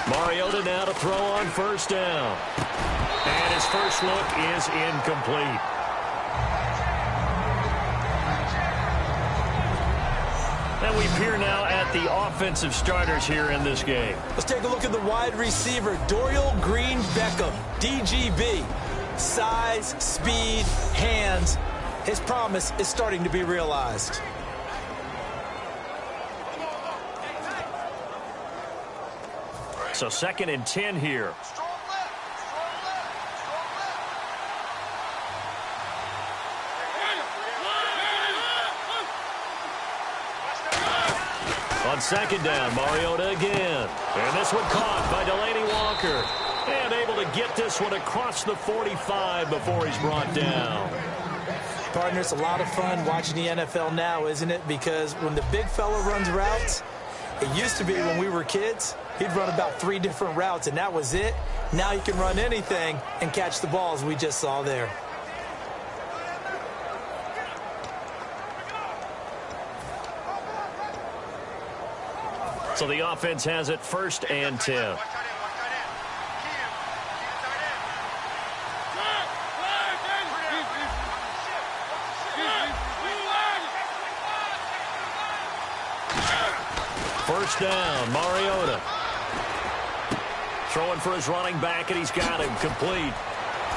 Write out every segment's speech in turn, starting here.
Mariota now to throw on first down. And his first look is incomplete. And we peer now at the offensive starters here in this game. Let's take a look at the wide receiver, Dorial Green-Beckham, DGB. Size, speed, hands. His promise is starting to be realized. So 2nd and 10 here. On 2nd down, Mariota again. And this one caught by Delaney Walker. And able to get this one across the 45 before he's brought down. Partner, it's a lot of fun watching the NFL now, isn't it? Because when the big fella runs routes, it used to be when we were kids, he'd run about 3 different routes, and that was it. Now he can run anything and catch the balls we just saw there. So the offense has it 1st and 10. First down, Mariota. Throwing for his running back, and he's got him complete.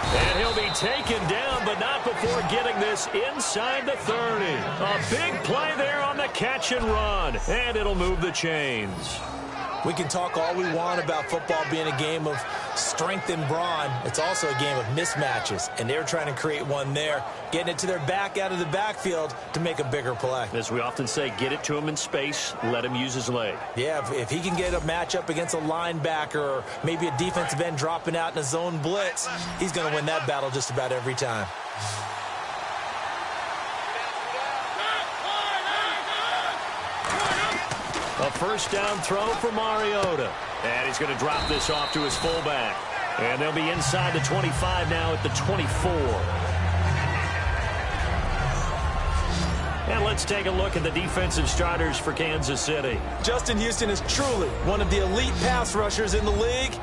And he'll be taken down, but not before getting this inside the 30. A big play there on the catch and run, and it'll move the chains. We can talk all we want about football being a game of strength and brawn. It's also a game of mismatches, and they're trying to create one there, getting it to their back out of the backfield to make a bigger play. As we often say, get it to him in space, let him use his leg. Yeah, if he can get a matchup against a linebacker or maybe a defensive end dropping out in a zone blitz, he's going to win that battle just about every time. A first down throw for Mariota. And he's going to drop this off to his fullback. And they'll be inside the 25 now at the 24. And let's take a look at the defensive starters for Kansas City. Justin Houston is truly one of the elite pass rushers in the league.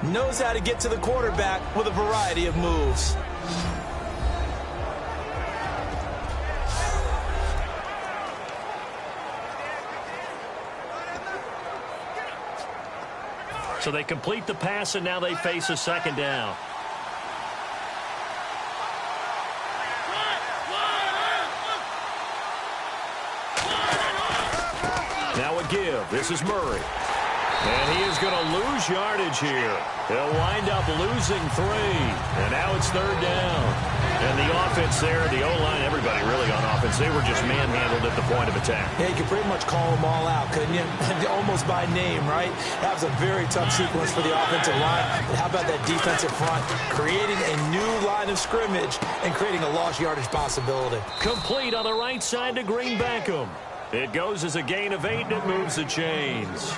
Knows how to get to the quarterback with a variety of moves. So they complete the pass, and now they face a 2nd down. Now a give. This is Murray. And he is going to lose yardage here. He'll wind up losing 3. And now it's 3rd down. And the offense there, the O-line, everybody really on offense, they were just manhandled at the point of attack. Yeah, you could pretty much call them all out, couldn't you? Almost by name, right? That was a very tough sequence for the offensive line. But how about that defensive front? Creating a new line of scrimmage and creating a lost yardage possibility. Complete on the right side to Green-Beckham. It goes as a gain of 8, and it moves the chains.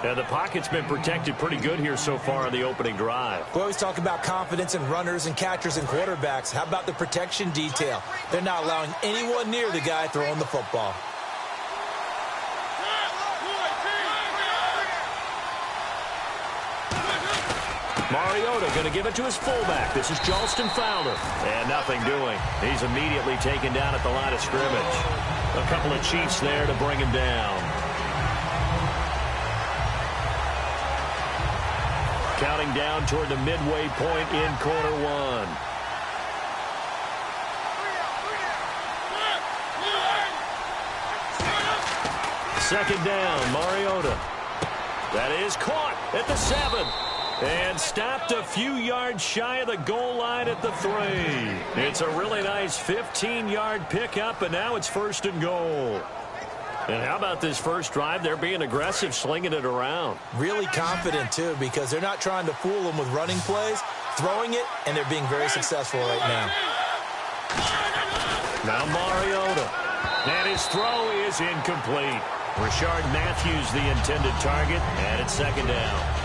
And the pocket's been protected pretty good here so far on the opening drive. We always talk about confidence in runners and catchers and quarterbacks. How about the protection detail? They're not allowing anyone near the guy throwing the football. Mariota going to give it to his fullback. This is Charleston Fowler. And nothing doing. He's immediately taken down at the line of scrimmage. A couple of Chiefs there to bring him down. Counting down toward the midway point in quarter 1. Second down, Mariota. That is caught at the 7. And stopped a few yards shy of the goal line at the 3. It's a really nice 15-yard pickup, and now it's 1st and goal. And how about this first drive? They're being aggressive, slinging it around. Really confident, too, because they're not trying to fool them with running plays, throwing it, and they're being very successful right now. Now Mariota. And his throw is incomplete. Rashard Matthews, the intended target, and it's 2nd down.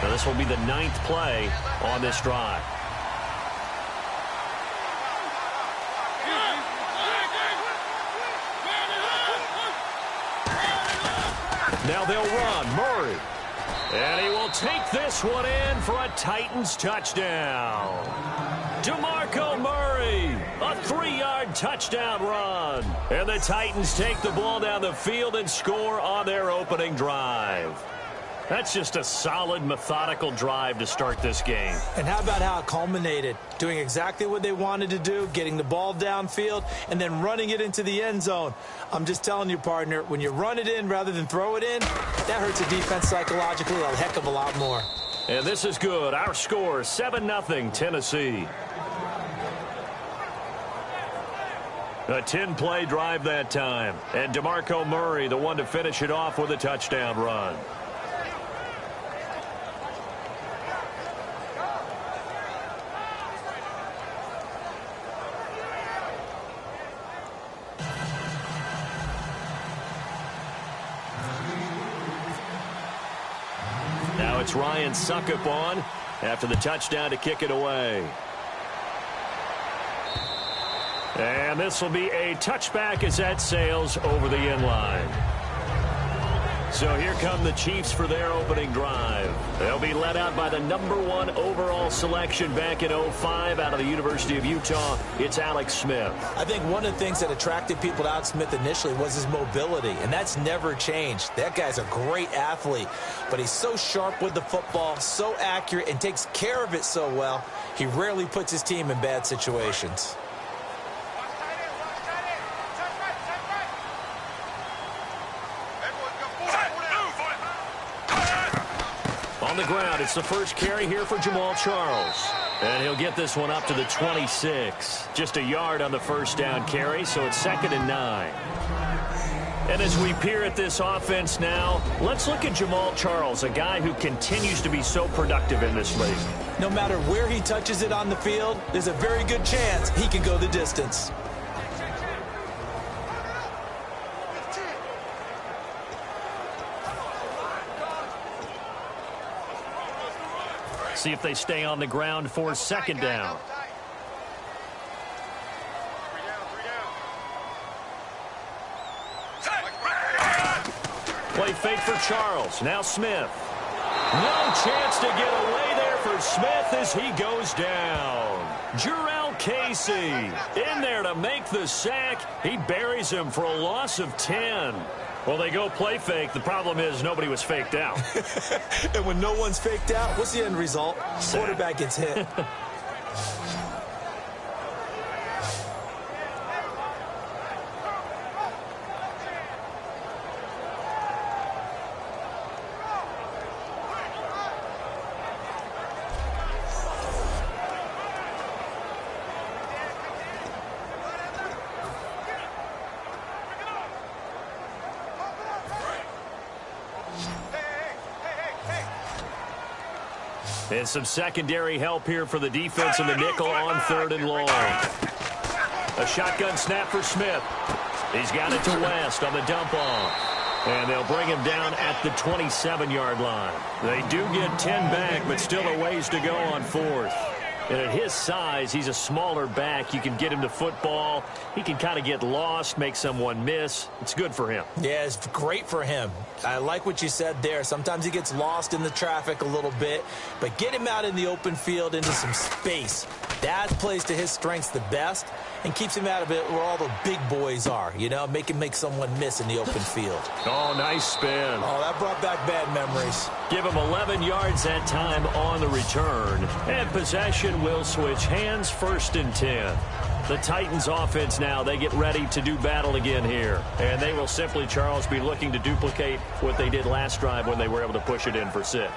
Now this will be the 9th play on this drive. Now they'll run. Murray. And he will take this one in for a Titans touchdown. DeMarco Murray, a 3-yard touchdown run. And the Titans take the ball down the field and score on their opening drive. That's just a solid, methodical drive to start this game. And how about how it culminated? Doing exactly what they wanted to do, getting the ball downfield, and then running it into the end zone. I'm just telling you, partner, when you run it in rather than throw it in, that hurts the defense psychologically a heck of a lot more. And this is good. Our score, 7-0 Tennessee. A 10-play drive that time. And DeMarco Murray, the one to finish it off with a touchdown run. Now it's Ryan Suckup on after the touchdown to kick it away. And this will be a touchback as that sails over the end line. So here come the Chiefs for their opening drive. They'll be led out by the #1 overall selection back in 2005 out of the University of Utah. It's Alex Smith. I think one of the things that attracted people to Alex Smith initially was his mobility, and that's never changed. That guy's a great athlete, but he's so sharp with the football, so accurate, and takes care of it so well, he rarely puts his team in bad situations. On the ground, it's the first carry here for Jamal Charles. And he'll get this one up to the 26. Just a yard on the first down carry, so it's 2nd and 9. And as we peer at this offense now, let's look at Jamal Charles, a guy who continues to be so productive in this league. No matter where he touches it on the field, there's a very good chance he can go the distance. See if they stay on the ground for 2nd down. Play fake for Charles. Now Smith. No chance to get away there for Smith as he goes down. Jarrell Casey in there to make the sack. He buries him for a loss of 10. Well, they go play fake. The problem is nobody was faked out. And when no one's faked out, what's the end result? Quarterback gets hit. And some secondary help here for the defense in the nickel on 3rd and long. A shotgun snap for Smith. He's got it to West on the dump off. And they'll bring him down at the 27-yard line. They do get 10 back, but still a ways to go on 4th. And at his size, he's a smaller back. You can get him to football. He can kind of get lost, make someone miss. It's good for him. Yeah, it's great for him. I like what you said there. Sometimes he gets lost in the traffic a little bit, but get him out in the open field into some space. That plays to his strengths the best and keeps him out of it where all the big boys are, you know, make someone miss in the open field. Oh, nice spin. Oh, that brought back bad memories. Give him 11 yards that time on the return. And possession will switch hands, 1st and 10. The Titans offense now, they get ready to do battle again here. And they will simply, Charles, be looking to duplicate what they did last drive when they were able to push it in for 6.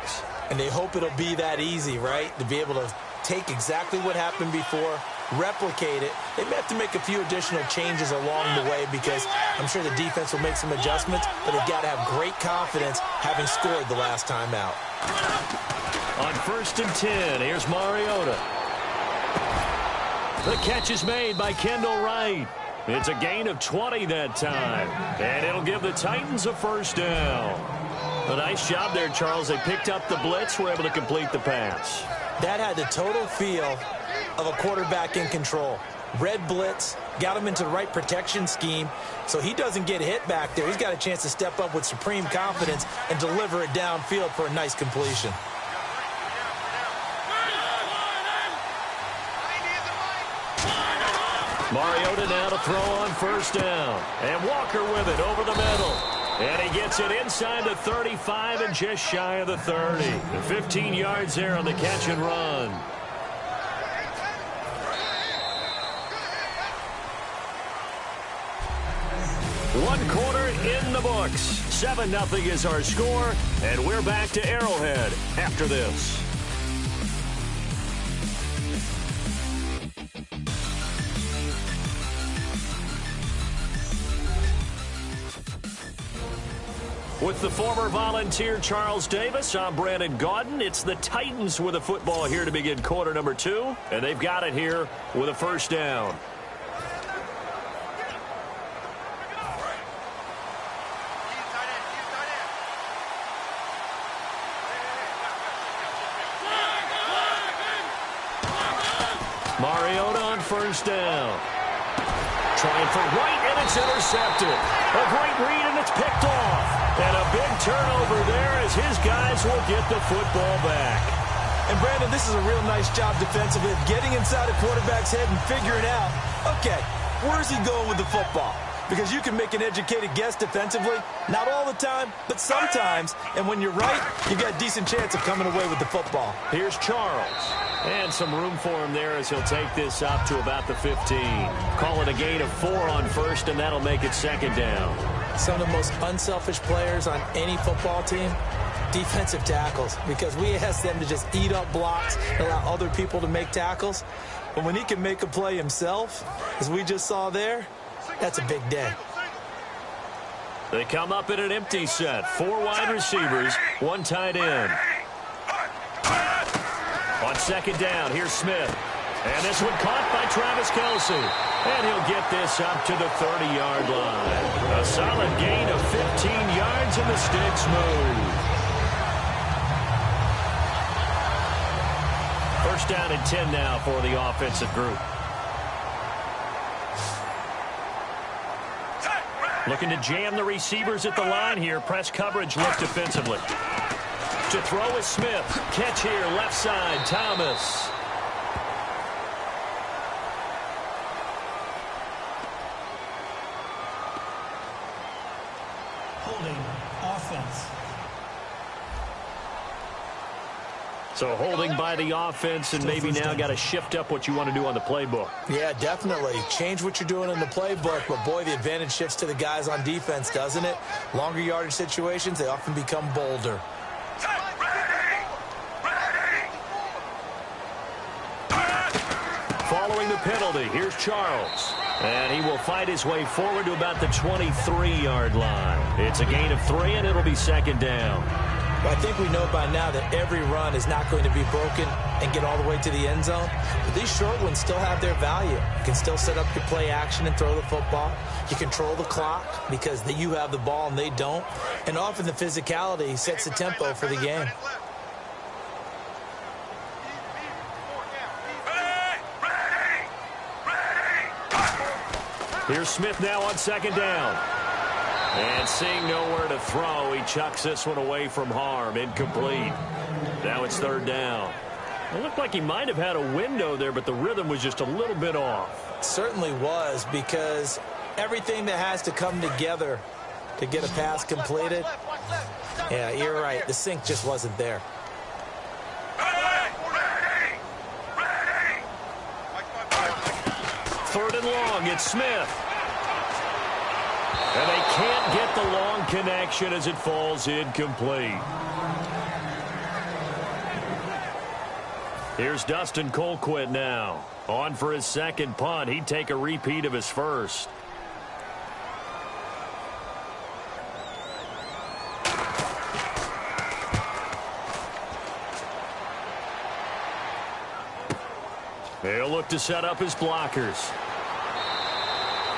And they hope it'll be that easy, right? To be able to take exactly what happened before, replicate it. They may have to make a few additional changes along the way because I'm sure the defense will make some adjustments, but they've got to have great confidence having scored the last time out. On 1st and 10, here's Mariota. The catch is made by Kendall Wright. It's a gain of 20 that time, and it'll give the Titans a 1st down. A nice job there, Charles. They picked up the blitz, were able to complete the pass. That had the total feel of a quarterback in control. read blitz, got him into the right protection scheme, so he doesn't get hit back there. He's got a chance to step up with supreme confidence and deliver it downfield for a nice completion. Mariota now to throw on first down. And Walker with it over the middle. And he gets it inside the 35 and just shy of the 30. 15 yards there on the catch and run. One quarter in the books. 7-0 is our score, and we're back to Arrowhead after this. With the former Volunteer Charles Davis, I'm Brandon Gaudin. It's the Titans with a football here to begin quarter number 2, and they've got it here with a first down. Mariota on first down. Trying for White, and it's intercepted. A great read, and it's picked off. And a big turnover there as his guys will get the football back. And, Brandon, this is a real nice job defensively of getting inside a quarterback's head and figuring out, okay, where's he going with the football? Because you can make an educated guess defensively. Not all the time, but sometimes. And when you're right, you've got a decent chance of coming away with the football. Here's Charles. And some room for him there as he'll take this up to about the 15. Call it a gain of 4 on first, and that'll make it second down. Some of the most unselfish players on any football team, defensive tackles, because we ask them to just eat up blocks and allow other people to make tackles. But when he can make a play himself, as we just saw there, that's a big day. They come up in an empty set. 4 wide receivers, 1 tight end. On second down, here's Smith. And this one caught by Travis Kelce. And he'll get this up to the 30-yard line. A solid gain of 15 yards, and the sticks move. First down and 10 now for the offensive group. Looking to jam the receivers at the line here. Press coverage look defensively. To throw is Smith. Catch here, left side, Thomas. Holding offense. So holding by the offense, and maybe now got to shift up what you want to do on the playbook. Yeah, definitely. Change what you're doing in the playbook, but boy, the advantage shifts to the guys on defense, doesn't it? Longer yardage situations, they often become bolder. Following the penalty, here's Charles. And he will fight his way forward to about the 23-yard line. It's a gain of 3, and it'll be second down. I think we know by now that every run is not going to be broken and get all the way to the end zone. But these short ones still have their value. You can still set up your play action and throw the football. You control the clock because you have the ball and they don't. And often the physicality sets the tempo for the game. Here's Smith now on second down. And seeing nowhere to throw, he chucks this one away from harm. Incomplete. Now it's third down. It looked like he might have had a window there, but the rhythm was just a little bit off. It certainly was, because everything that has to come together to get a pass completed, yeah, you're right. The sync just wasn't there. Third and long, it's Smith. And they can't get the long connection as it falls incomplete. Here's Dustin Colquitt now. On for his second punt. He'd take a repeat of his first. He'll look to set up his blockers.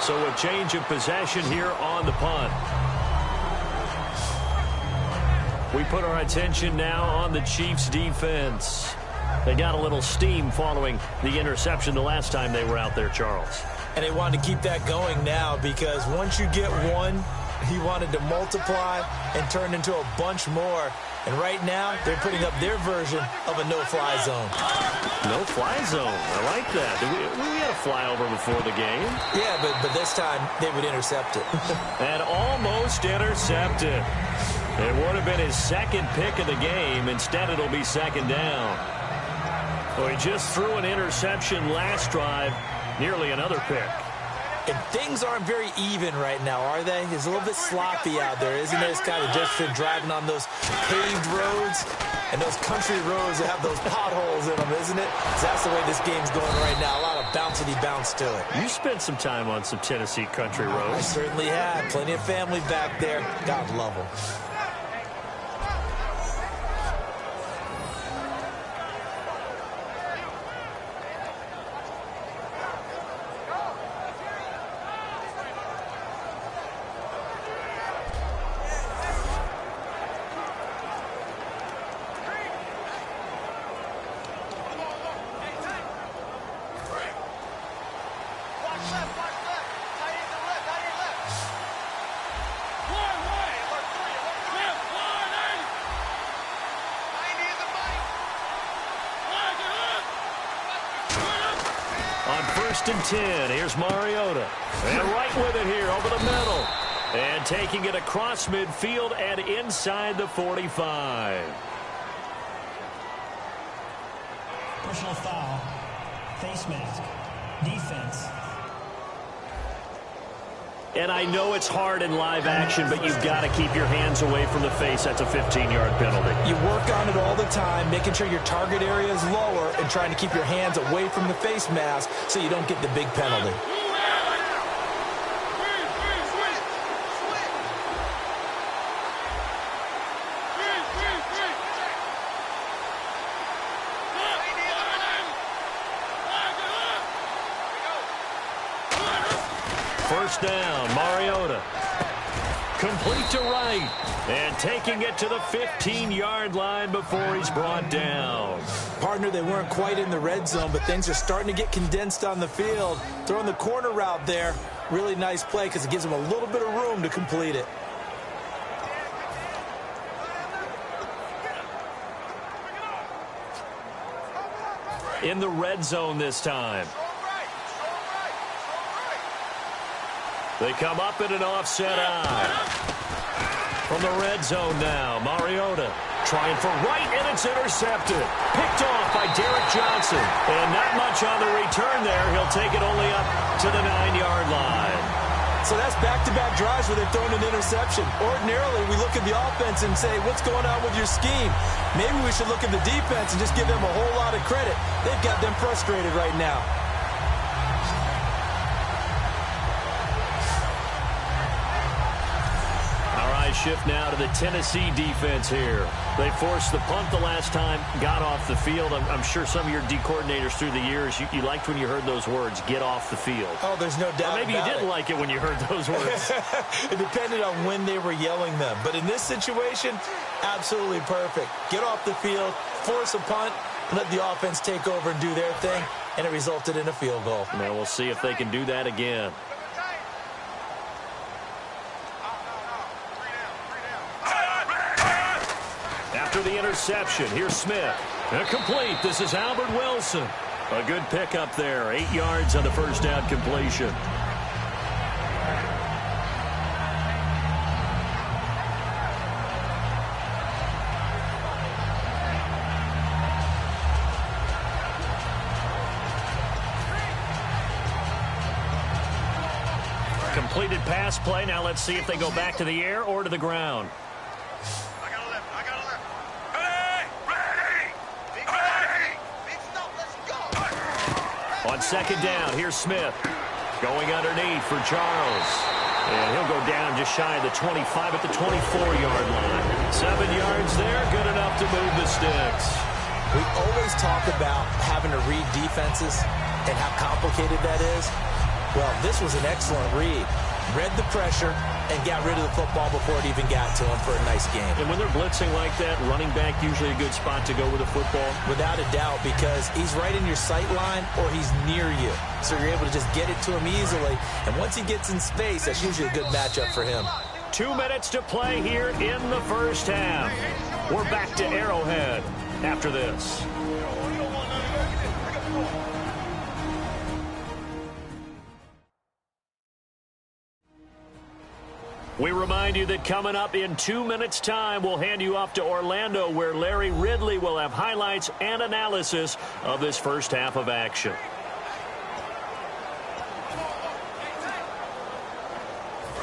So a change of possession here on the punt. We put our attention now on the Chiefs' defense. They got a little steam following the interception the last time they were out there, Charles. And they wanted to keep that going now because once you get one, he wanted to multiply and turn into a bunch more. And right now, they're putting up their version of a no-fly zone. No-fly zone. I like that. We had a flyover before the game. Yeah, but this time, they would intercept it. And almost intercepted. It would have been his second pick of the game. Instead, it'll be second down. Well, he just threw an interception last drive. Nearly another pick. And things aren't very even right now, are they? It's a little bit sloppy out there, isn't it? It's kind of just for driving on those paved roads and those country roads that have those potholes in them, isn't it? So that's the way this game's going right now. A lot of bouncy bounce to it. You spent some time on some Tennessee country roads. I certainly have. Plenty of family back there. God love them. First and 10. Here's Mariota. And right with it here over the middle. And taking it across midfield and inside the 45. Personal foul. Face mask. Defense. And I know it's hard in live action, but you've got to keep your hands away from the face. That's a 15-yard penalty. You work on it all the time, making sure your target area is lower and trying to keep your hands away from the face mask so you don't get the big penalty. First down, Mariota. Complete to right. And taking it to the 15-yard line before he's brought down. Partner, they weren't quite in the red zone, but things are starting to get condensed on the field. Throwing the corner route there, really nice play because it gives them a little bit of room to complete it. In the red zone this time. They come up in an offset eye. From the red zone now, Mariota trying for right, and it's intercepted. Picked off by Derek Johnson. And not much on the return there. He'll take it only up to the 9-yard line. So that's back-to-back drives where they've thrown an interception. Ordinarily, we look at the offense and say, what's going on with your scheme? Maybe we should look at the defense and just give them a whole lot of credit. They've got them frustrated right now. Shift now to the Tennessee defense here. They forced the punt the last time, got off the field. I'm sure some of your D coordinators through the years, you liked when you heard those words, get off the field. Oh, there's no doubt. Or maybe you didn't like it when you heard those words. It depended on when they were yelling them. But in this situation, absolutely perfect. Get off the field, force a punt, let the offense take over and do their thing, and it resulted in a field goal. Now we'll see if they can do that again. After the interception, here's Smith. Complete. This is Albert Wilson. A good pickup there. 8 yards on the first down completion. Completed pass play. Now let's see if they go back to the air or to the ground. On second down, here's Smith. Going underneath for Charles. And he'll go down just shy of the 25 at the 24-yard line. 7 yards there, good enough to move the sticks. We always talk about having to read defenses and how complicated that is. Well, this was an excellent read. read the pressure, and got rid of the football before it even got to him for a nice game. And when they're blitzing like that, running back usually a good spot to go with the football? Without a doubt, because he's right in your sight line or he's near you. So you're able to just get it to him easily. And once he gets in space, that's usually a good matchup for him. 2 minutes to play here in the first half. We're back to Arrowhead after this. We remind you that coming up in 2 minutes' time, we'll hand you off to Orlando, where Larry Ridley will have highlights and analysis of this first half of action.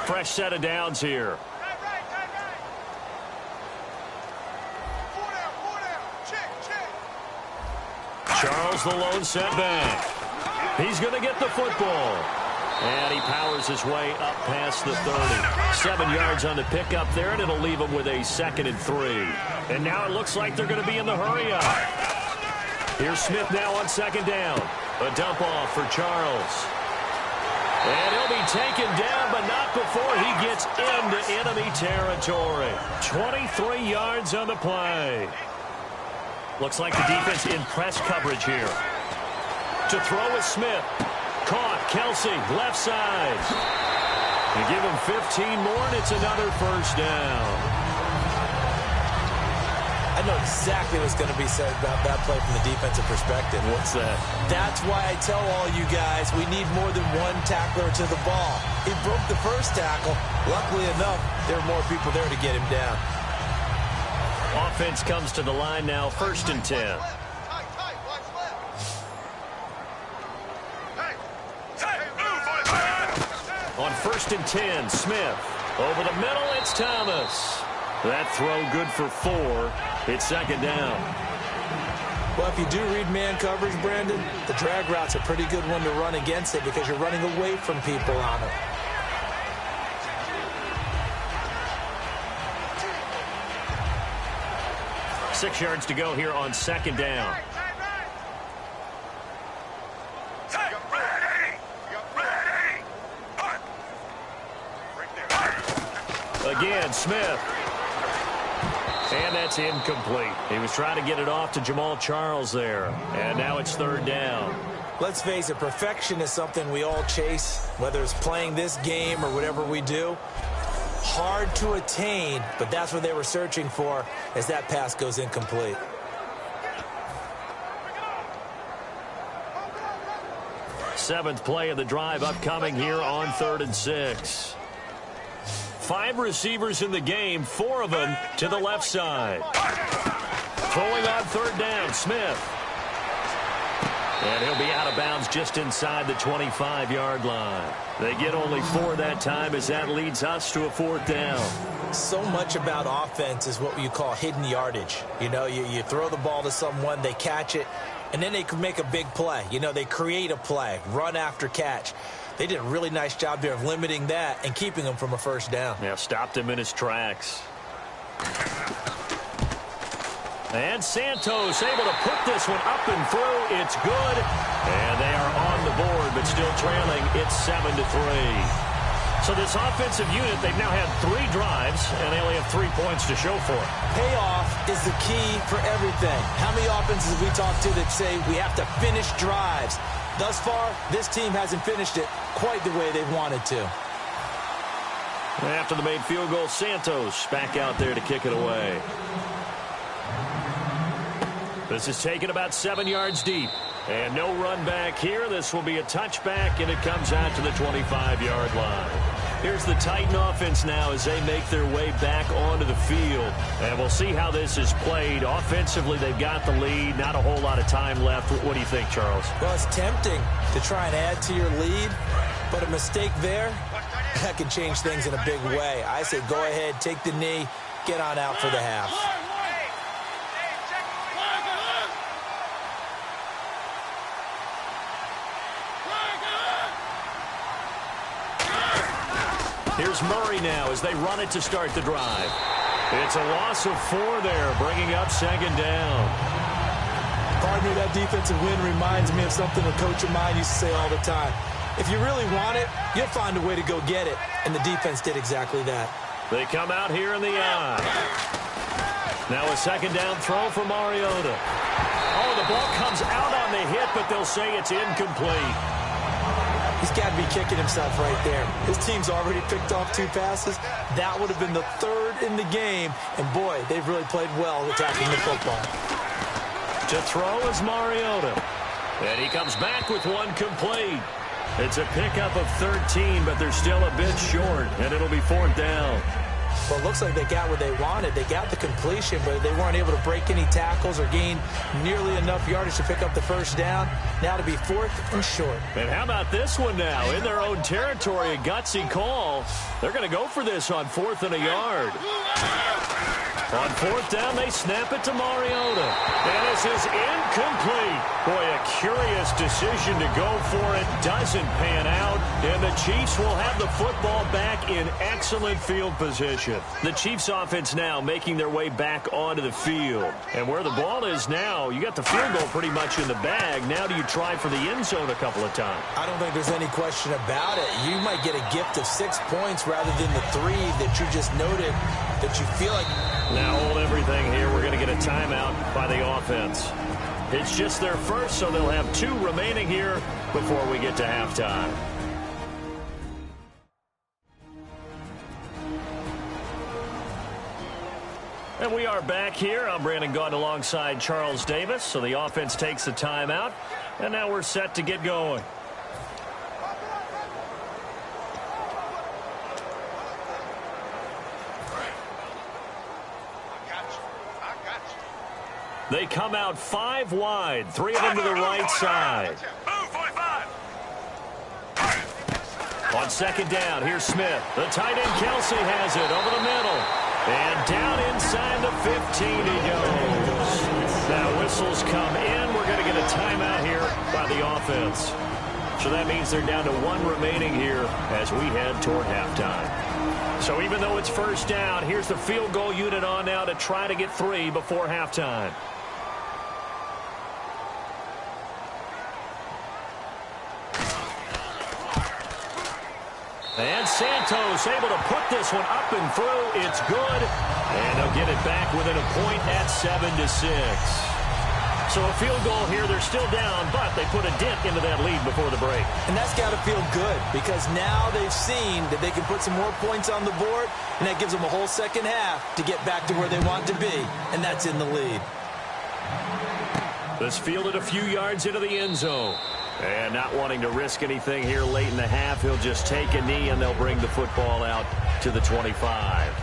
Fresh set of downs here. Charles, the lone setback. He's going to get the football. And he powers his way up past the 30. 7 yards on the pickup there, and it'll leave him with a 2nd and 3. And now it looks like they're going to be in the hurry-up. Here's Smith now on 2nd down. A dump off for Charles. And he'll be taken down, but not before he gets into enemy territory. 23 yards on the play. Looks like the defense in press coverage here. To throw is Smith. Caught. Kelsey, left side. You give him 15 more, and it's another first down. I know exactly what's going to be said about that play from the defensive perspective. What's that? That's why I tell all you guys we need more than one tackler to the ball. He broke the first tackle. Luckily enough, there were more people there to get him down. Offense comes to the line now, 1st and 10. On 1st and 10, Smith. Over the middle, it's Thomas. That throw good for 4. It's 2nd down. Well, if you do read man coverage, Brandon, the drag route's a pretty good one to run against it because you're running away from people on it. Six yards to go here on 2nd down. Again, Smith. And that's incomplete. He was trying to get it off to Jamal Charles there. And now it's 3rd down. Let's face it, perfection is something we all chase, whether it's playing this game or whatever we do. Hard to attain, but that's what they were searching for as that pass goes incomplete. Seventh play of the drive upcoming here on 3rd and 6. 5 receivers in the game, 4 of them to the left side. Throwing on 3rd down, Smith. And he'll be out of bounds just inside the 25-yard line. They get only 4 that time as that leads us to a 4th down. So much about offense is what you call hidden yardage. You know, you throw the ball to someone, they catch it, and then they can make a big play. You know, they create a play, run after catch. They did a really nice job there of limiting that and keeping him from a 1st down. Yeah, stopped him in his tracks. And Santos able to put this one up and through. It's good. And they are on the board, but still trailing. It's 7-3. So this offensive unit, they've now had 3 drives, and they only have 3 points to show for it. Payoff is the key for everything. How many offenses have we talked to that say we have to finish drives? Thus far, this team hasn't finished it quite the way they wanted to. After the made field goal, Santos back out there to kick it away. This is taken about 7 yards deep. And no run back here. This will be a touchback, and it comes out to the 25-yard line. Here's the Titan offense now as they make their way back onto the field. And we'll see how this is played. Offensively, they've got the lead. Not a whole lot of time left. What do you think, Charles? Well, it's tempting to try and add to your lead, but a mistake there, that can change things in a big way. I say go ahead, take the knee, get on out for the half. Here's Murray now as they run it to start the drive. It's a loss of 4 there, bringing up 2nd down. Partner, that defensive win reminds me of something a coach of mine used to say all the time. If you really want it, you'll find a way to go get it. And the defense did exactly that. They come out here in the eye. Now a second down throw for Mariota. Oh, the ball comes out on the hit, but they'll say it's incomplete. He's got to be kicking himself right there. His team's already picked off 2 passes. That would have been the 3rd in the game. And, boy, they've really played well attacking the football. To throw is Mariota. And he comes back with one complete. It's a pickup of 13, but they're still a bit short, and it'll be 4th down. Well, it looks like they got what they wanted. They got the completion, but they weren't able to break any tackles or gain nearly enough yardage to pick up the first down. Now to be 4th and short. And how about this one now? In their own territory, a gutsy call. They're going to go for this on 4th and a yard. On 4th down, they snap it to Mariota. And this is incomplete. Boy, a curious decision to go for it. Doesn't pan out. And the Chiefs will have the football back in excellent field position. The Chiefs offense now making their way back onto the field. And where the ball is now, you got the field goal pretty much in the bag. Now do you try for the end zone a couple of times? I don't think there's any question about it. You might get a gift of 6 points rather than the 3 that you just noted that you feel like. Now hold everything here. We're going to get a timeout by the offense. It's just their first, so they'll have 2 remaining here before we get to halftime. And we are back here. I'm Brandon Gaudin alongside Charles Davis. So the offense takes a timeout, and now we're set to get going. They come out 5 wide, 3 of them to the right side. On second down, here's Smith. The tight end Kelsey has it over the middle. And down inside the 15 he goes. Now whistles come in. We're going to get a timeout here by the offense. So that means they're down to 1 remaining here as we head toward halftime. So even though it's first down, here's the field goal unit on now to try to get 3 before halftime. And Santos able to put this one up and through. It's good. And they'll get it back within a point at 7-6. So a field goal here. They're still down, but they put a dent into that lead before the break. And that's got to feel good because now they've seen that they can put some more points on the board, and that gives them a whole second half to get back to where they want to be, and that's in the lead. This fielded a few yards into the end zone. And not wanting to risk anything here late in the half, he'll just take a knee, and they'll bring the football out to the 25.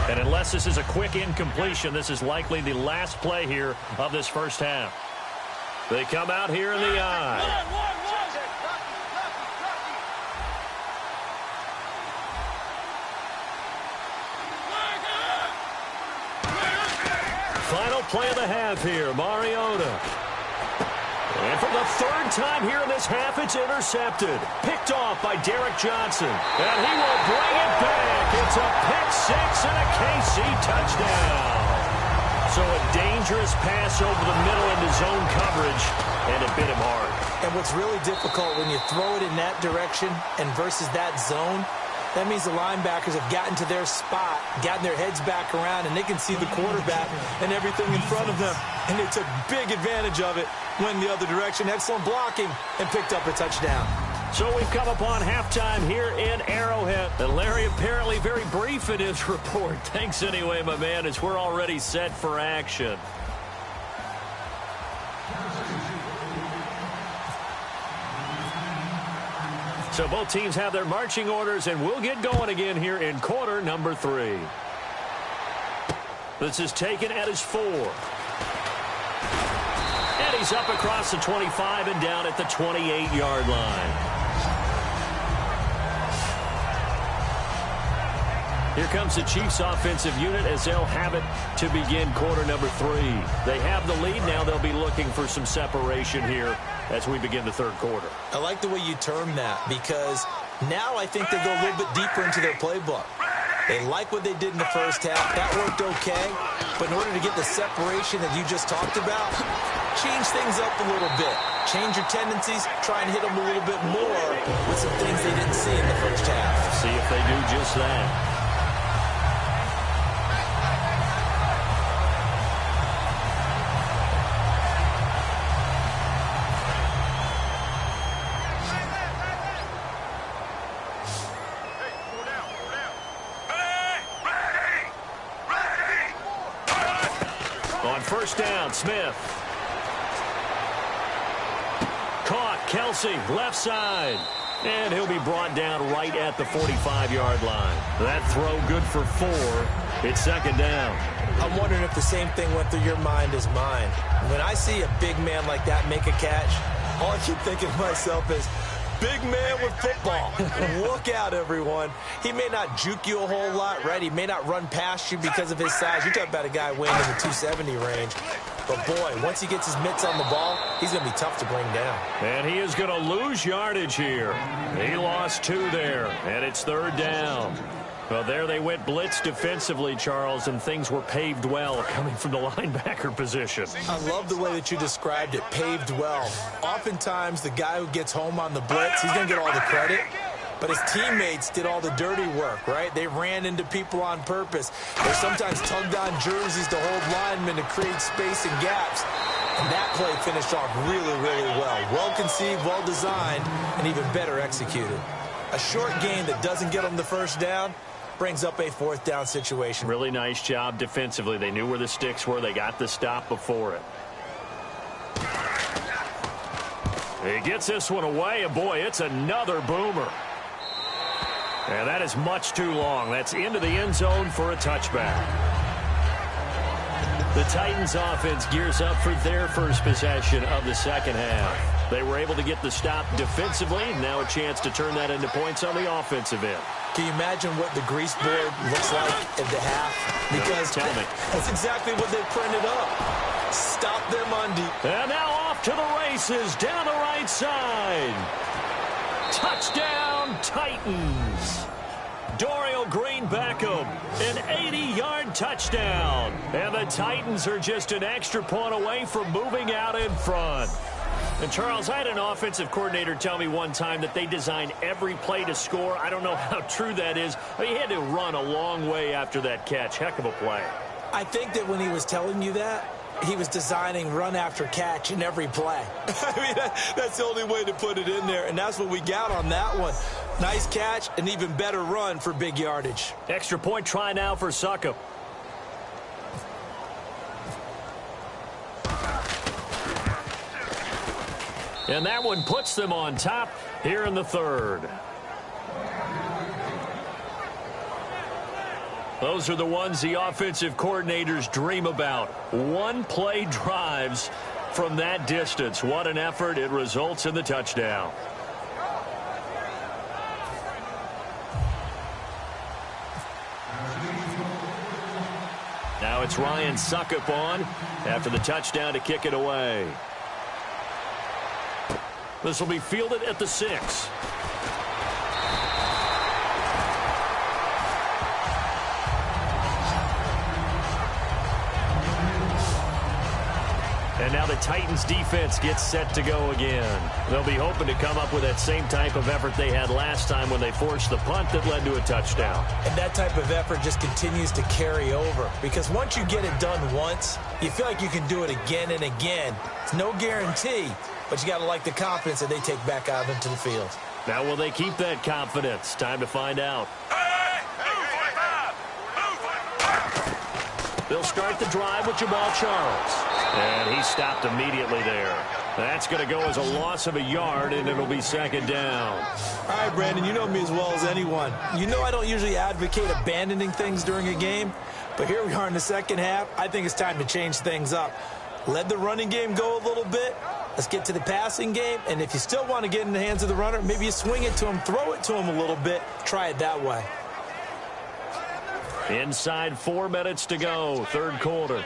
And unless this is a quick incompletion, this is likely the last play here of this first half. They come out here in the eye. Final play of the half here, Mariota. And for the 3rd time here in this half, it's intercepted. Picked off by Derek Johnson. And he will bring it back. It's a pick-6 and a KC touchdown. So a dangerous pass over the middle into zone coverage, and it bit him hard. And what's really difficult when you throw it in that direction and versus that zone, that means the linebackers have gotten to their spot, gotten their heads back around, and they can see the quarterback and everything in front of them. And they took big advantage of it, went the other direction, excellent blocking, and picked up a touchdown. So we've come upon halftime here in Arrowhead. And Larry apparently very brief in his report. Thanks anyway, my man, as we're already set for action. So both teams have their marching orders, and we'll get going again here in quarter number 3. This is taken at his 4. And he's up across the 25 and down at the 28-yard line. Here comes the Chiefs offensive unit as they'll have it to begin quarter number 3. They have the lead. Now they'll be looking for some separation here as we begin the 3rd quarter. I like the way you term that because now I think they go a little bit deeper into their playbook. They like what they did in the first half. That worked okay. But in order to get the separation that you just talked about, change things up a little bit. Change your tendencies, try and hit them a little bit more with some things they didn't see in the first half. See if they do just that. On first down, Smith. Caught, Kelsey, left side. And he'll be brought down right at the 45-yard line. That throw good for 4. It's second down. I'm wondering if the same thing went through your mind as mine. When I see a big man like that make a catch, all I keep thinking to myself is, big man with football. Look out, everyone. He may not juke you a whole lot, right? He may not run past you because of his size. You're talking about a guy weighing in the 270 range. But, boy, once he gets his mitts on the ball, he's going to be tough to bring down. And he is going to lose yardage here. He lost 2 there, and it's third down. Well, there they went blitz defensively, Charles, and things were paved well coming from the linebacker position. I love the way that you described it, paved well. Oftentimes, the guy who gets home on the blitz, he's going to get all the credit. But his teammates did all the dirty work, right? They ran into people on purpose. They sometimes tugged on jerseys to hold linemen to create space and gaps. And that play finished off really, really well. Well-conceived, well-designed, and even better executed. A short gain that doesn't get them the first down brings up a fourth down situation. Really nice job defensively. They knew where the sticks were. They got the stop before it. He gets this one away, and boy, it's another boomer. And that is much too long. That's into the end zone for a touchback. The Titans offense gears up for their first possession of the second half. They were able to get the stop defensively. Now a chance to turn that into points on the offensive end. Can you imagine what the grease board looks like at the half? Because tell me. That's exactly what they printed up. Stop them on deep. And now off to the races down the right side. Touchdown, Titans. Dorial Green Beckham, an 80-yard touchdown. And the Titans are just an extra point away from moving out in front. And, Charles, I had an offensive coordinator tell me one time that they design every play to score. I don't know how true that is. He had to run a long way after that catch. Heck of a play. I think that when he was telling you that, he was designing run after catch in every play. I mean, that's the only way to put it in there, and that's what we got on that one. Nice catch, an even better run for big yardage. Extra point try now for Succop. And that one puts them on top here in the third. Those are the ones the offensive coordinators dream about. One-play drives from that distance. What an effort. It results in the touchdown. Now it's Ryan Succop on after the touchdown to kick it away. This will be fielded at the 6. And now the Titans defense gets set to go again. They'll be hoping to come up with that same type of effort they had last time when they forced the punt that led to a touchdown. And that type of effort just continues to carry over. Because once you get it done once, you feel like you can do it again and again. It's no guarantee, but you got to like the confidence that they take back out into the field. Now will they keep that confidence? Time to find out. They'll start the drive with Jamal Charles. And he stopped immediately there. That's going to go as a loss of a yard, and it'll be second down. All right, Brandon, you know me as well as anyone. You know I don't usually advocate abandoning things during a game, but here we are in the second half. I think it's time to change things up. Let the running game go a little bit. Let's get to the passing game, and if you still want to get in the hands of the runner, maybe you swing it to him, throw it to him a little bit, try it that way. Inside 4 minutes to go, third quarter.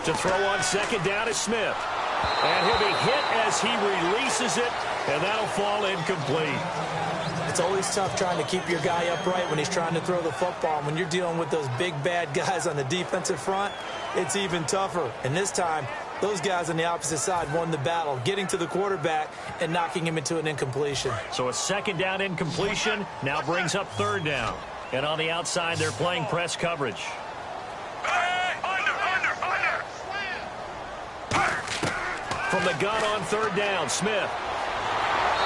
To throw on second down is Smith. And he'll be hit as he releases it, and that'll fall incomplete. It's always tough trying to keep your guy upright when he's trying to throw the football. When you're dealing with those big, bad guys on the defensive front, it's even tougher. And this time, those guys on the opposite side won the battle, getting to the quarterback and knocking him into an incompletion. So a second down incompletion now brings up third down. And on the outside, they're playing press coverage. From the gun on third down, Smith.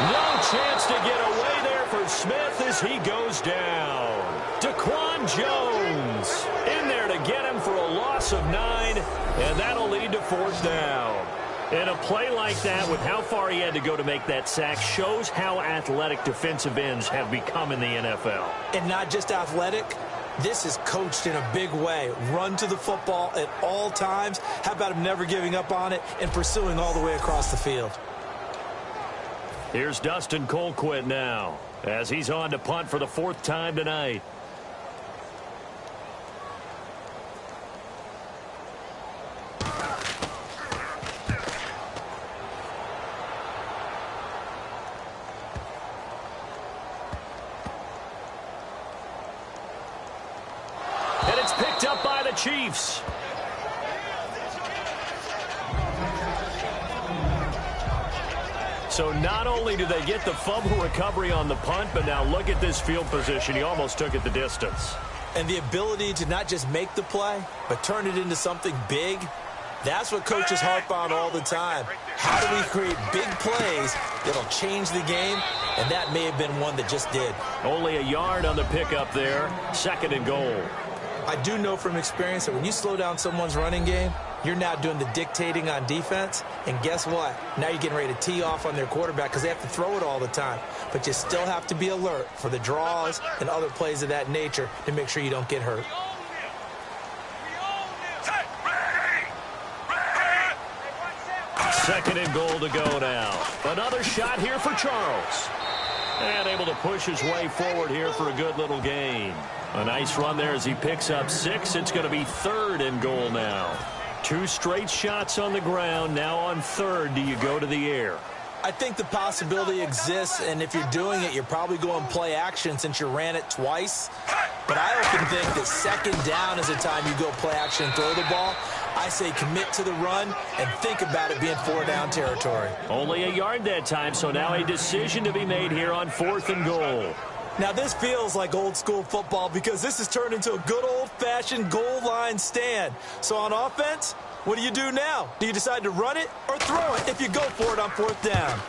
No chance to get away there for Smith as he goes down. Daquan Jones in there to get him for a loss of 9, and that'll lead to fourth down. And a play like that, with how far he had to go to make that sack, shows how athletic defensive ends have become in the NFL. And not just athletic. This is coached in a big way. Run to the football at all times. How about him never giving up on it and pursuing all the way across the field? Here's Dustin Colquitt now as he's on to punt for the 4th time tonight. And it's picked up by the Chiefs. So not only do they get the fumble recovery on the punt, but now look at this field position. He almost took it the distance. And the ability to not just make the play, but turn it into something big, that's what coaches harp on all the time. How do we create big plays that'll change the game? And that may have been one that just did. Only a yard on the pickup there. 2nd and goal. I do know from experience that when you slow down someone's running game, you're now doing the dictating on defense. And guess what? Now you're getting ready to tee off on their quarterback because they have to throw it all the time. But you still have to be alert for the draws and other plays of that nature to make sure you don't get hurt. Second and goal to go now. Another shot here for Charles. And able to push his way forward here for a good little gain. A nice run there as he picks up 6. It's going to be 3rd and goal now. 2 straight shots on the ground. Now on 3rd, do you go to the air? I think the possibility exists, and if you're doing it, you're probably going play action since you ran it twice. But I often think that 2nd down is the time you go play action and throw the ball. I say commit to the run and think about it being 4-down territory. Only a yard that time, so now a decision to be made here on 4th and goal. Now, this feels like old-school football because this has turned into a good old-fashioned goal line stand. So on offense, what do you do now? Do you decide to run it or throw it if you go for it on 4th down?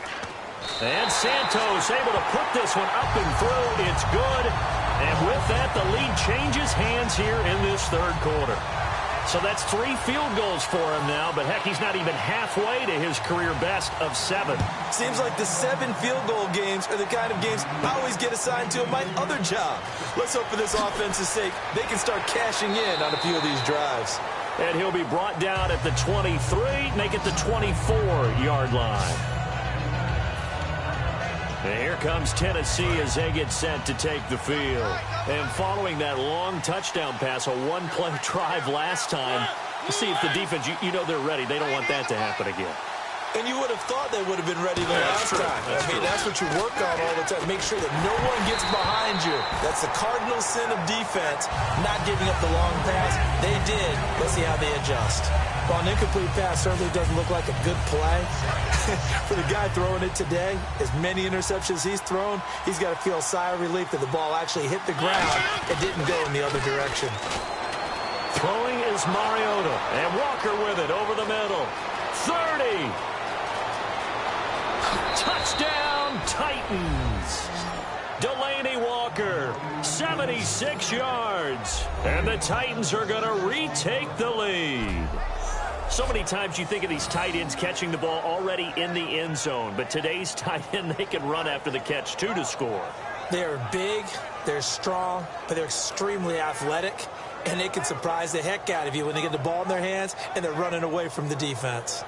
And Santos able to put this one up and through. It's good. And with that, the lead changes hands here in this 3rd quarter. So that's 3 field goals for him now, but heck, he's not even halfway to his career best of 7. Seems like the 7 field goal games are the kind of games I always get assigned to in my other job. Let's hope for this offense's sake they can start cashing in on a few of these drives. And he'll be brought down at the 23, make it the 24-yard line. And here comes Tennessee as they get set to take the field. And following that long touchdown pass, a one-play drive last time, you see if the defense, you know they're ready. They don't want that to happen again. And you would have thought they would have been ready the last time. That's what you work on all the time. Make sure that no one gets behind you. That's the cardinal sin of defense, not giving up the long pass. They did. Let's see how they adjust. Well, an incomplete pass certainly doesn't look like a good play. For the guy throwing it today, as many interceptions he's thrown, he's got to feel a sigh of relief that the ball actually hit the ground and didn't go in the other direction. Throwing is Mariota, and Walker with it over the middle. 30. Touchdown, Titans. Delaney Walker, 76 yards. And the Titans are going to retake the lead. So many times you think of these tight ends catching the ball already in the end zone. But today's tight end, they can run after the catch, too, to score. They're big, they're strong, but they're extremely athletic. And they can surprise the heck out of you when they get the ball in their hands and they're running away from the defense.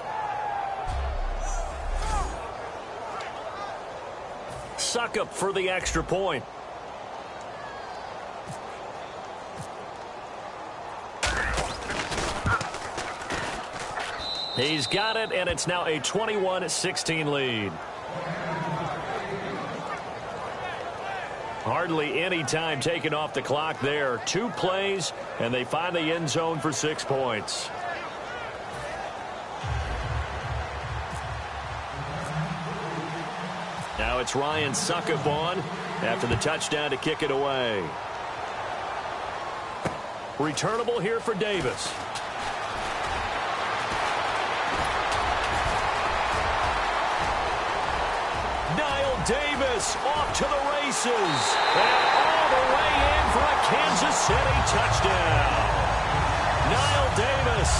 Suckup for the extra point. He's got it, and it's now a 21-16 lead. Hardly any time taken off the clock there. 2 plays, and they find the end zone for 6 points. Now it's Ryan Suckup on after the touchdown to kick it away. Returnable here for Davis. Davis off to the races, and all the way in for a Kansas City touchdown. Niall Davis,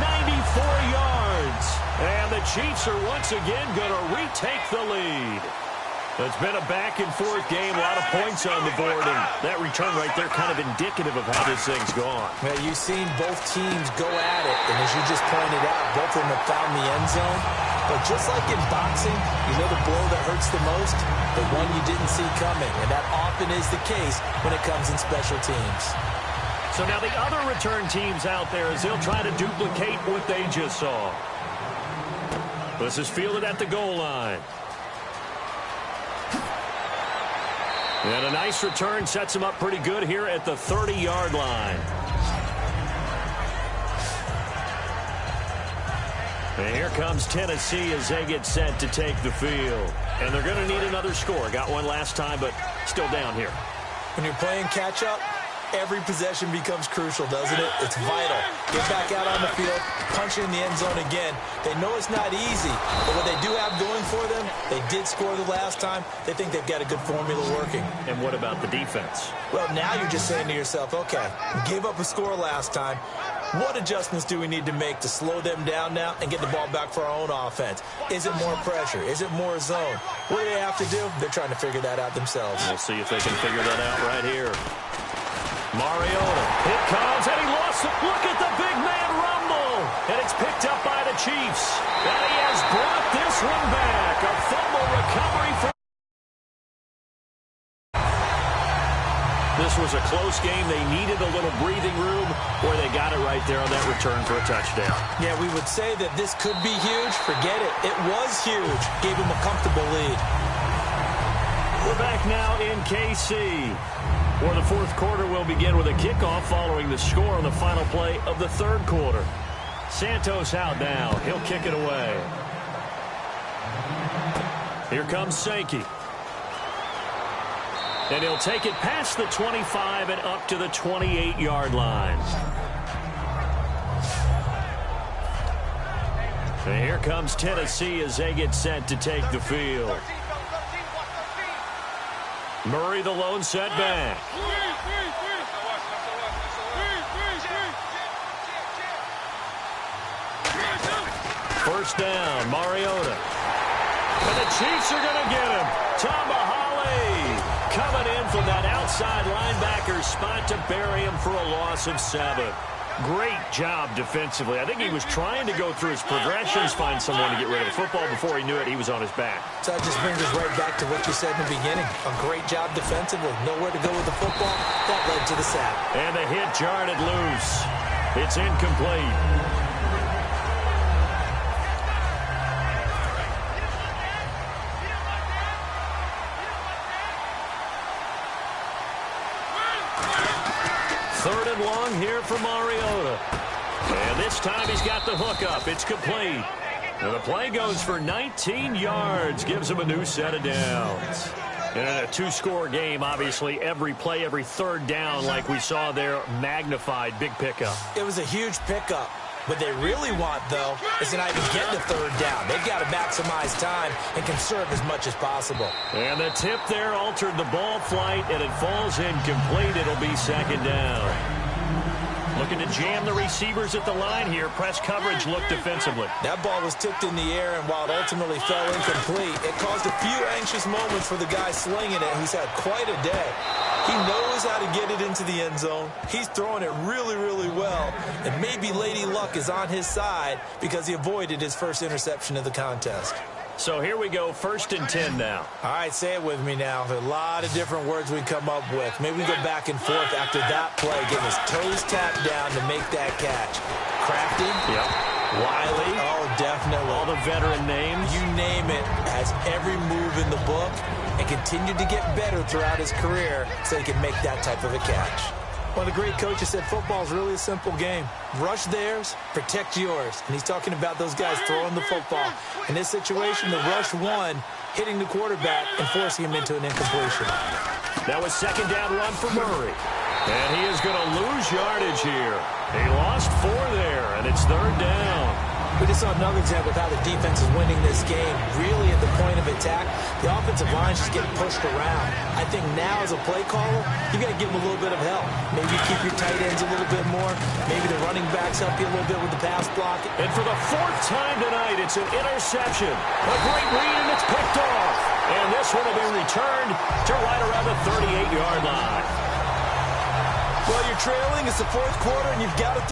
94 yards, and the Chiefs are once again going to retake the lead. It's been a back-and-forth game, a lot of points on the board, and that return right there kind of indicative of how this thing's gone. Well, you've seen both teams go at it, and as you just pointed out, both of them have found the end zone. But just like in boxing, you know the blow that hurts the most? The one you didn't see coming, and that often is the case when it comes in special teams. So now the other return teams out there as they'll try to duplicate what they just saw. This is fielded at the goal line. And a nice return sets him up pretty good here at the 30-yard line. And here comes Tennessee as they get set to take the field. And they're going to need another score. Got one last time, but still down here. When you're playing catch-up, every possession becomes crucial, doesn't it? It's vital. Get back out on the field, punch in the end zone again. They know it's not easy, but what they do have going for them, they did score the last time. They think they've got a good formula working. And what about the defense? Well, now you're just saying to yourself, okay, we gave up a score last time. What adjustments do we need to make to slow them down now and get the ball back for our own offense? Is it more pressure? Is it more zone? What do they have to do? They're trying to figure that out themselves. We'll see if they can figure that out right here. Mariota, it comes, and he lost it. Look at the big man rumble. And it's picked up by the Chiefs. And he has brought this one back. A fumble recovery for... This was a close game. They needed a little breathing room, or they got it right there on that return for a touchdown. Yeah, we would say that this could be huge. Forget it. It was huge. Gave him a comfortable lead. We're back now in KC. For the fourth quarter, we'll begin with a kickoff following the score on the final play of the third quarter. Santos out now. He'll kick it away. Here comes Sankey. And he'll take it past the 25 and up to the 28-yard line. And here comes Tennessee as they get set to take the field. Murray, the lone setback. First down, Mariota. And the Chiefs are going to get him. Tomahale coming in from that outside linebacker spot to bury him for a loss of 7. Great job defensively. I think he was trying to go through his progressions, find someone to get rid of the football. Before he knew it, he was on his back. So that just brings us right back to what you said in the beginning. A great job defensively. Nowhere to go with the football. That led to the sack. And the hit jarred it loose. It's incomplete. Third and long here for Mariota. And this time he's got the hook up. It's complete. And the play goes for 19 yards. Gives him a new set of downs. And in a two-score game, obviously, every play, every third down, like we saw there, magnified. Big pickup. It was a huge pickup. What they really want, though, is to not even get the third down. They've got to maximize time and conserve as much as possible. And the tip there altered the ball flight, and it falls incomplete. It'll be second down. Looking to jam the receivers at the line here. Press coverage looked defensively. That ball was tipped in the air, and while it ultimately fell incomplete, it caused a few anxious moments for the guy slinging it, who's had quite a day. He knows how to get it into the end zone. He's throwing it really, really well. And maybe Lady Luck is on his side because he avoided his first interception of the contest. So here we go, 1st and 10 now. All right, say it with me now. There are a lot of different words we come up with. Maybe we go back and forth after that play, getting his toes tapped down to make that catch. Crafty. Yep. Wiley. Oh, definitely. All the veteran names. You name it. Has every move in the book and continued to get better throughout his career so he can make that type of a catch. One of the great coaches said football is really a simple game. Rush theirs, protect yours. And he's talking about those guys throwing the football. In this situation, the rush one, hitting the quarterback and forcing him into an incompletion. That was 2nd down run for Murray. And he is going to lose yardage here. He lost 4 there, and it's 3rd down. We just saw another example of how the defense is winning this game. Really at the point of attack, the offensive line is just getting pushed around. I think now as a play caller, you got to give them a little bit of help. Maybe you keep your tight ends a little bit more. Maybe the running backs help you a little bit with the pass block. And for the 4th time tonight, it's an interception. A great read, and it's picked off. And this one will be returned to right around the 38-yard line. Well, you're trailing. It's the 4th quarter, and you've got to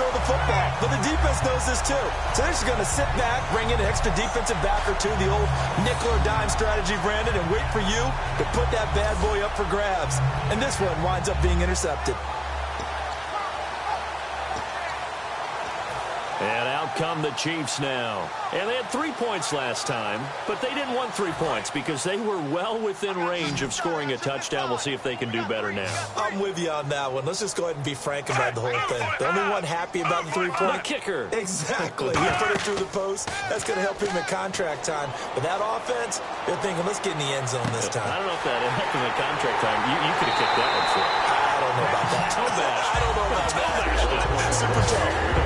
the football. But the defense knows this too. So they're just going to sit back, bring in an extra defensive back or two, the old nickel or dime strategy, Brandon, and wait for you to put that bad boy up for grabs. And this one winds up being intercepted. And out come the Chiefs now. And they had 3 points last time, but they didn't want 3 points because they were well within range of scoring a touchdown. We'll see if they can do better now. I'm with you on that one. Let's just go ahead and be frank about the whole thing. The only one happy about the 3-point. The kicker. Exactly. He put it through the post. That's going to help him in contract time. But that offense, they're thinking, let's get in the end zone this time. I don't know if that helped him in contract time. You could have kicked that one for. I don't know about that. I don't know about that. Super toe.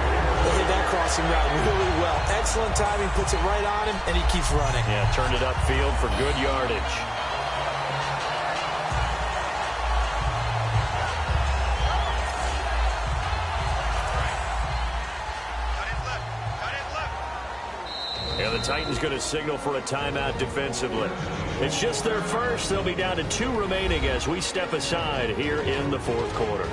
They hit that crossing route really well. Excellent timing, puts it right on him, and he keeps running. Yeah, turned it upfield for good yardage. Yeah, the Titans going to signal for a timeout defensively. It's just their first. They'll be down to 2 remaining as we step aside here in the fourth quarter.